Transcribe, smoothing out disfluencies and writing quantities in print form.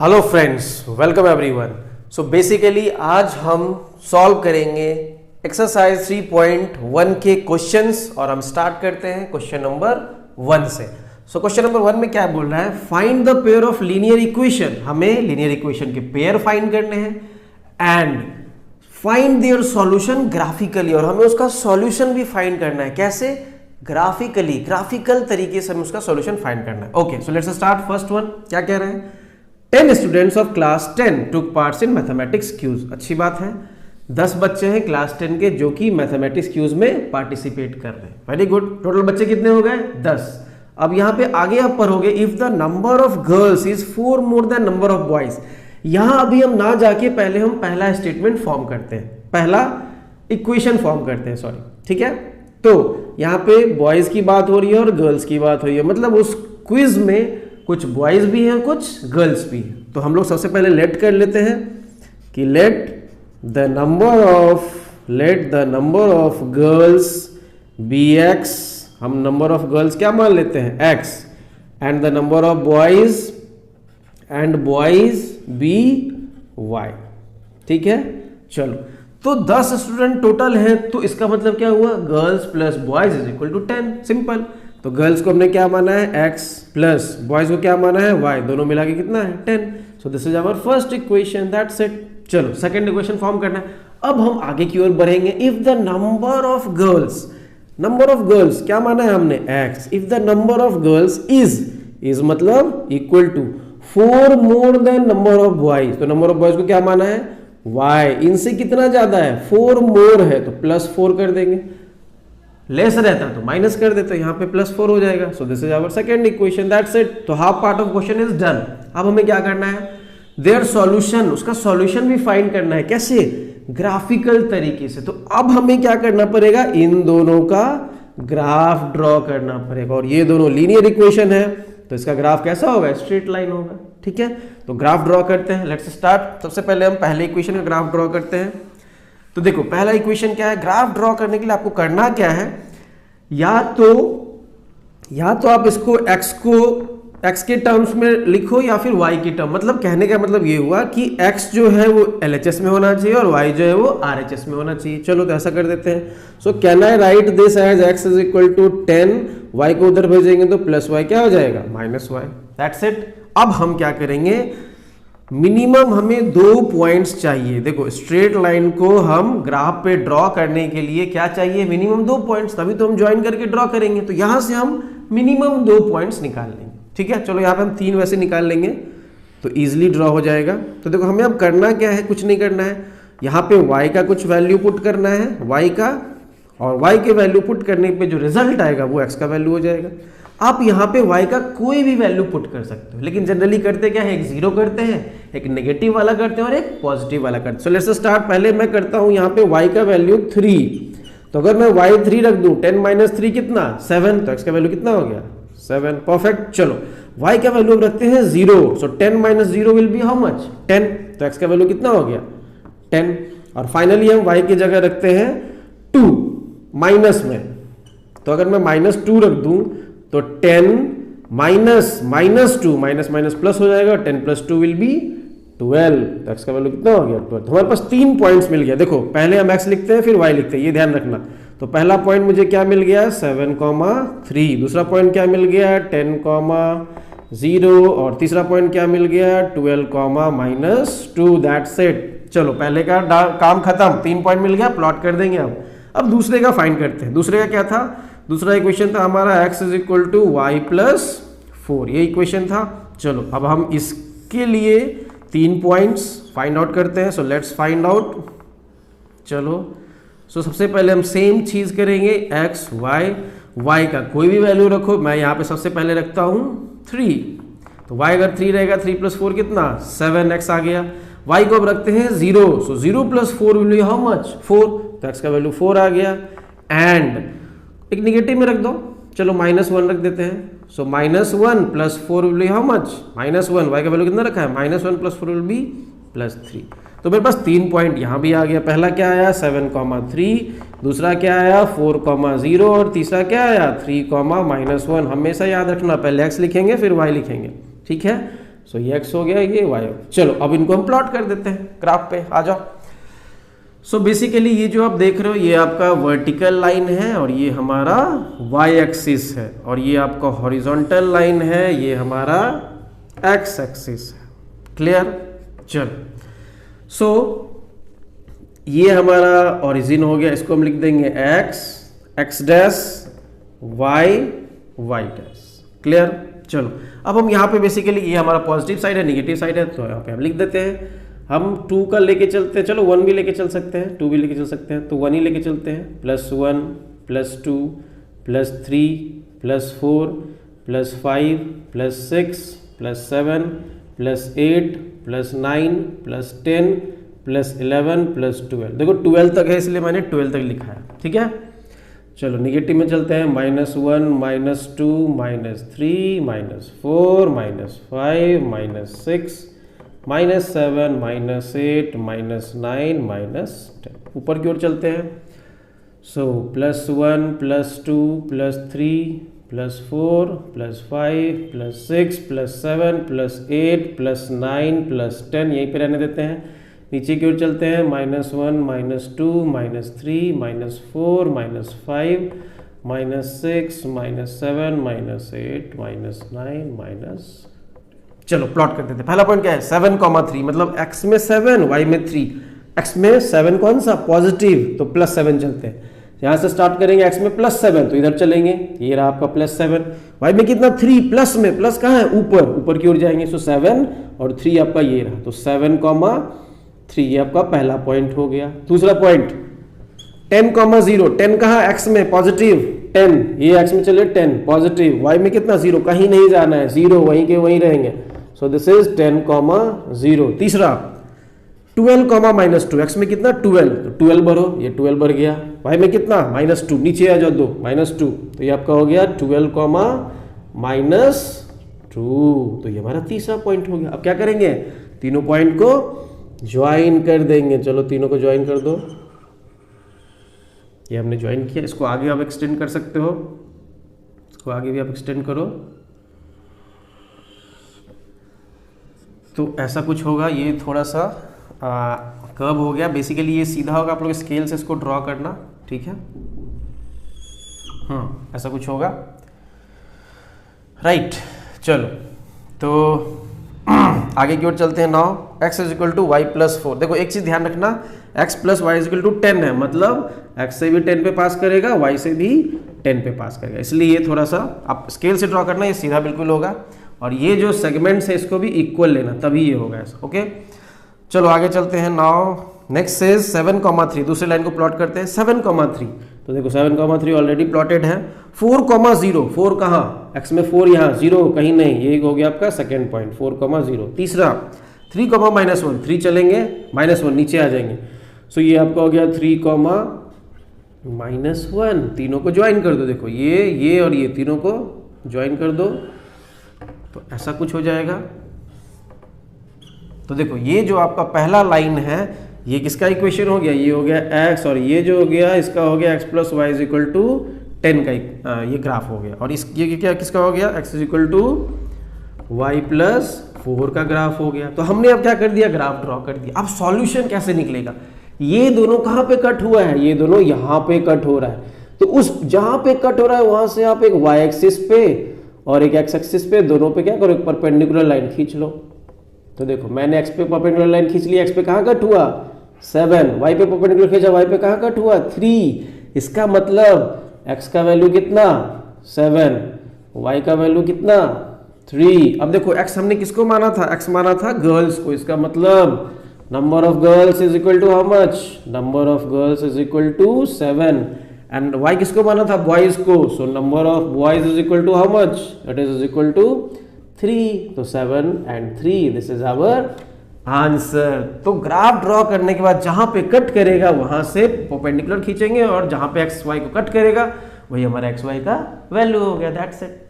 Hello friends, welcome everyone. So basically आज हम solve करेंगे एक्सरसाइज 3.1 के क्वेश्चंस और हम स्टार्ट करते हैं क्वेश्चन नंबर 1 से। सो क्वेश्चन नंबर 1 में क्या बोल रहा है, find the pair of linear equation. हमें लीनियर इक्वेशन के पेयर फाइंड करने हैं and find their solution graphically, और हमें उसका सॉल्यूशन भी फाइंड करना है। कैसे? ग्राफिकली, ग्राफिकल तरीके से हमें उसका सॉल्यूशन फाइंड करना है। Okay, so let's start. First one क्या कह रहे हैं, 10 students of class 10 took parts in mathematics quiz. अच्छी बात है, 10 बच्चे हैं क्लास 10 के जो कि मैथमेटिक्स क्यूज में पार्टिसिपेट कर रहे हैं। Very good. टोटल बच्चे कितने हो गए? 10। अब यहां पे आगे आप पढ़ोगे, if the number of girls is 4 more than number of boys. यहां अभी हम ना जाके पहले हम पहला स्टेटमेंट फॉर्म करते हैं, पहला इक्वेशन फॉर्म करते हैं, सॉरी, ठीक है। तो यहां पे बॉयज की बात हो रही है और गर्ल्स की बात हो रही है, मतलब उस क्विज में कुछ बॉयज भी हैं कुछ गर्ल्स भी हैं। तो हम लोग सबसे पहले लेट कर लेते हैं कि let the number of girls be X. हम नंबर ऑफ गर्ल्स क्या मान लेते हैं? X. And the number of boys be Y. ठीक है, चलो। तो 10 स्टूडेंट टोटल हैं, तो इसका मतलब क्या हुआ, girls plus boys is equal to 10। Simple. तो गर्ल्स को हमने क्या माना है? x प्लस बॉयज को क्या माना है? y। दोनों मिला के कितना है? 10। So this is our first equation, that's it. चलो सेकंड इक्वेशन फॉर्म करना है। अब हम आगे की ओर बढ़ेंगे। If the number of girls क्या माना है हमने? x। If the number of girls is मतलब equal to 4 more than number of boys. तो नंबर ऑफ बॉयज को क्या माना है? y। इनसे कितना ज्यादा है? 4 मोर है, तो +4 कर देंगे। लेस रहता तो माइनस कर देते, यहाँ पे +4 हो जाएगा। So this is our second equation, that's it. तो half part of question is done. अब हमें क्या करना है? देयर सॉल्यूशन, उसका सॉल्यूशन भी फाइंड करना है। कैसे? ग्राफिकल तरीके से। तो अब हमें क्या करना पड़ेगा? इन दोनों का ग्राफ ड्रॉ करना पड़ेगा। और ये दोनों लीनियर इक्वेशन है, तो इसका ग्राफ कैसा होगा? स्ट्रेट लाइन होगा। ठीक है, तो ग्राफ ड्रॉ करते हैं। Let's start. सबसे पहले हम पहले इक्वेशन का ग्राफ ड्रॉ करते हैं। तो देखो पहला इक्वेशन क्या है, ग्राफ ड्रॉ करने के लिए आपको करना क्या है, या तो आप इसको x के टर्म्स में लिखो या फिर y के टर्म। मतलब कहने का मतलब ये हुआ कि x जो है वो LHS में होना चाहिए और y जो है वो RHS में होना चाहिए। चलो तो ऐसा कर देते हैं। So can I write this as x is equal to 10, y को उधर भेजेंगे तो +y क्या हो जाएगा? -y। That's it. अब हम क्या करेंगे, मिनिमम हमें 2 पॉइंट्स चाहिए। देखो स्ट्रेट लाइन को हम ग्राफ पे ड्रॉ करने के लिए क्या चाहिए? मिनिमम 2 पॉइंट्स, तभी तो हम ज्वाइन करके ड्रॉ करेंगे। तो यहां से हम मिनिमम 2 पॉइंट्स निकाल लेंगे। ठीक है, चलो यहाँ पे हम 3 वैसे निकाल लेंगे तो इजिली ड्रॉ हो जाएगा। तो देखो हमें अब करना क्या है, कुछ नहीं करना है। यहाँ पे y का कुछ वैल्यू पुट करना है, y का, और y के वैल्यू पुट करने पे जो रिजल्ट आएगा वो x का वैल्यू हो जाएगा। आप यहाँ पे y का कोई भी वैल्यू पुट कर सकते हो, लेकिन जनरली करते क्या है, एक 0 करते हैं, एक नेगेटिव वाला करते हैं और एक पॉजिटिव वाला करते हैं। सो लेट्स स्टार्ट। पहले मैं करता हूँ यहाँ पे y का वैल्यू 3। तो अगर मैं y 3 रख दूं, 10 - 3 कितना? 7। तो x का वैल्यू कितना हो गया? 7। परफेक्ट। चलो y का वैल्यू अब रखते हैं 0। सो 10 - 0 विल बी हाउ मच? 10। तो x का वैल्यू कितना हो गया? 10। और फाइनली हम y की जगह रखते हैं 2 माइनस में। तो अगर मैं -2 रख दूं तो 10 माइनस -2 माइनस प्लस हो जाएगा, 10 + 2 विल बी 12। तो x का वैल्यू कितना हो गया? 12। हमारे पास 3 पॉइंट्स मिल गया। देखो पहले हम x लिखते हैं फिर y लिखते हैं, ये ध्यान रखना। तो पहला पॉइंट मुझे क्या मिल गया? 7,3। दूसरा पॉइंट क्या मिल गया? 10,0। और तीसरा पॉइंट क्या मिल गया? 12,-2। That's it. चलो पहले का काम खत्म, 3 पॉइंट मिल गया, प्लॉट कर देंगे। अब दूसरे का फाइंड करते हैं। दूसरे का क्या था? दूसरा इक्वेशन था हमारा x is equal to y + 4। ये इक्वेशन था। चलो अब हम इसके लिए 3 पॉइंट्स फाइंड आउट करते हैं। So let's find out. चलो सो सबसे पहले हम सेम चीज करेंगे, x y का कोई भी वैल्यू रखो। मैं यहाँ पे सबसे पहले रखता हूँ 3। तो y अगर 3 रहेगा, 3 + 4 कितना? 7x आ गया। y को अब रखते हैं 0। सो 0 + 4 विल बी हाउ मच? 4। तो x का वैल्यू 4 आ गया। एंड एक निगेटिव में रख दो, चलो -1 रख देते हैं। सो -1 + 4 will be how much? -1। y का वैल्यू कितना रखा है? -1 + 4 विल बी +3। तो मेरे पास 3 पॉइंट यहाँ भी आ गया। पहला क्या आया? 7,3। दूसरा क्या आया? 4,0। और तीसरा क्या आया? 3, -1। हमेशा याद रखना, पहले x लिखेंगे फिर y लिखेंगे। ठीक है, सो ये x हो गया, ये y हो गया। चलो अब इनको हम प्लॉट कर देते हैं ग्राफ पे, आ जाओ। सो बेसिकली ये जो आप देख रहे हो ये आपका वर्टिकल लाइन है और ये हमारा y एक्सिस है, और ये आपका हॉरिजॉन्टल लाइन है, ये हमारा x एक्सिस है। क्लियर? चलो सो ये हमारा ओरिजिन हो गया, इसको हम लिख देंगे x dash y dash. Clear? चलो अब हम यहाँ पे बेसिकली ये हमारा पॉजिटिव साइड है, नेगेटिव साइड है, तो यहाँ पे हम लिख देते हैं। हम 2 का लेके चलते हैं, चलो 1 भी लेके चल सकते हैं, 2 भी लेके चल सकते हैं, तो 1 ही लेके चलते हैं। +1 +2 +3 +4 +5 +6 +7 +8 +9 +10 +11 +12। देखो 12 तक है इसलिए मैंने 12 तक लिखा है, ठीक है। चलो नेगेटिव में चलते हैं, -1 -2 -3 -4 -5 -6 -7 -8 -9 -10। ऊपर की ओर चलते हैं, सो +1 +2 +3 +4 +5 +6 +7 +8 +9 +10, यहीं पे रहने देते हैं। नीचे की ओर चलते हैं, -1 -2 -3 -4 -5 -6 -7 -8 -9 चलो प्लॉट कर देते हैं। पहला पॉइंट क्या है, 7,3, मतलब x में 7 y में 3। x में 7 कौन सा, पॉजिटिव, तो +7 चलते हैं। यहां से स्टार्ट करेंगे, x में +7 तो इधर चलेंगे, ये रहा आपका +7। y में कितना, 3, प्लस में, प्लस कहाँ है, ऊपर की ओर जाएंगे, सो 7 और 3 आपका ये रहा, तो 7,3 ये आपका पहला पॉइंट हो गया। दूसरा पॉइंट 10,0, 10 कहाँ, x में पॉजिटिव 10, ये x में चले 10 पॉजिटिव, y में कितना 0, कहीं नहीं जाना है, 0 वहीं के वहीं रहेंगे, सो दिस इज 10,0। तीसरा 12,-2, x में कितना 12, तो 12 भरो, ये 12 भर गया। y में कितना -2, नीचे आ जाओ 2 -2, तो ये आपका हो गया 12,-2, तो ये हमारा तीसरा पॉइंट हो गया। अब क्या करेंगे, तीनों पॉइंट को ज्वाइन कर देंगे। चलो तीनों को ज्वाइन कर दो, ये हमने ज्वाइन किया। इसको आगे आप एक्सटेंड कर सकते हो, इसको आगे भी आप एक्सटेंड करो, तो ऐसा कुछ होगा। ये थोड़ा सा कर्व हो गया, बेसिकली ये सीधा होगा, आप लोग स्केल से इसको ड्रॉ करना, ठीक है। ऐसा कुछ होगा, राइट। चलो तो आगे की ओर चलते हैं। Now x = y + 4। देखो एक चीज ध्यान रखना, x + y = 10 है, मतलब x से भी 10 पे पास करेगा, y से भी 10 पे पास करेगा, इसलिए ये थोड़ा सा आप स्केल से ड्रॉ करना, ये सीधा बिल्कुल होगा, और ये जो सेगमेंट्स है इसको भी इक्वल लेना, तभी ये होगा ऐसा, ओके। चलो आगे चलते हैं। नाउ नेक्स्ट इज 7,3, दूसरी लाइन को प्लॉट करते हैं। 7,3, तो देखो 7,3 ऑलरेडी प्लॉटेड है। 4,0, 4 कहाँ, x में 4 यहाँ, 0 कहीं नहीं, ये हो गया आपका सेकेंड पॉइंट, 4,0। तीसरा 3,-1, 3 चलेंगे, -1 नीचे आ जाएंगे, सो ये आपका हो गया 3,-1। तीनों को ज्वाइन कर दो, देखो ये और ये तीनों को ज्वाइन कर दो, तो ऐसा कुछ हो जाएगा। तो देखो ये जो आपका पहला लाइन है, ये किसका इक्वेशन हो गया, ये हो गया x, और ये जो हो गया इसका हो गया x + y = 10 का ये ग्राफ हो गया, और ये क्या किसका हो गया, x = y + 4 का ग्राफ हो गया। तो हमने अब क्या कर दिया, ग्राफ ड्रॉ कर दिया। अब सॉल्यूशन कैसे निकलेगा, ये दोनों कहाँ पे कट हुआ है, ये दोनों यहाँ पे कट हो रहा है, तो उस जहां पे कट हो रहा है वहां से आप एक y एक्सिस पे और एक x एक्सिस पे, दोनों पे क्या करो, एक परपेंडिकुलर लाइन खींच लो। तो देखो मैंने x पे परपेंडिकुलर लाइन खींच ली, x पे कहाँ कट हुआ 7, y पे परपेंडिकुलर खींचा, y पे कहाँ कट हुआ 3। इसका मतलब x का वैल्यू कितना 7, y का वैल्यू कितना 3। अब देखो x हमने किसको माना था, x माना था गर्ल्स को, इसका मतलब number of girls is equal to how much, number of girls is equal to 7, and y किसको माना था, बॉयज को, so number of boys is equal to how much, it is equal to 3, तो 7 and 3, this is our answer. तो graph draw करने के बाद जहां पे कट करेगा वहां से परपेंडिकुलर खींचेंगे, और जहां पे एक्स वाई को कट करेगा वही हमारा एक्स वाई का वैल्यू हो गया, दैट्स इट।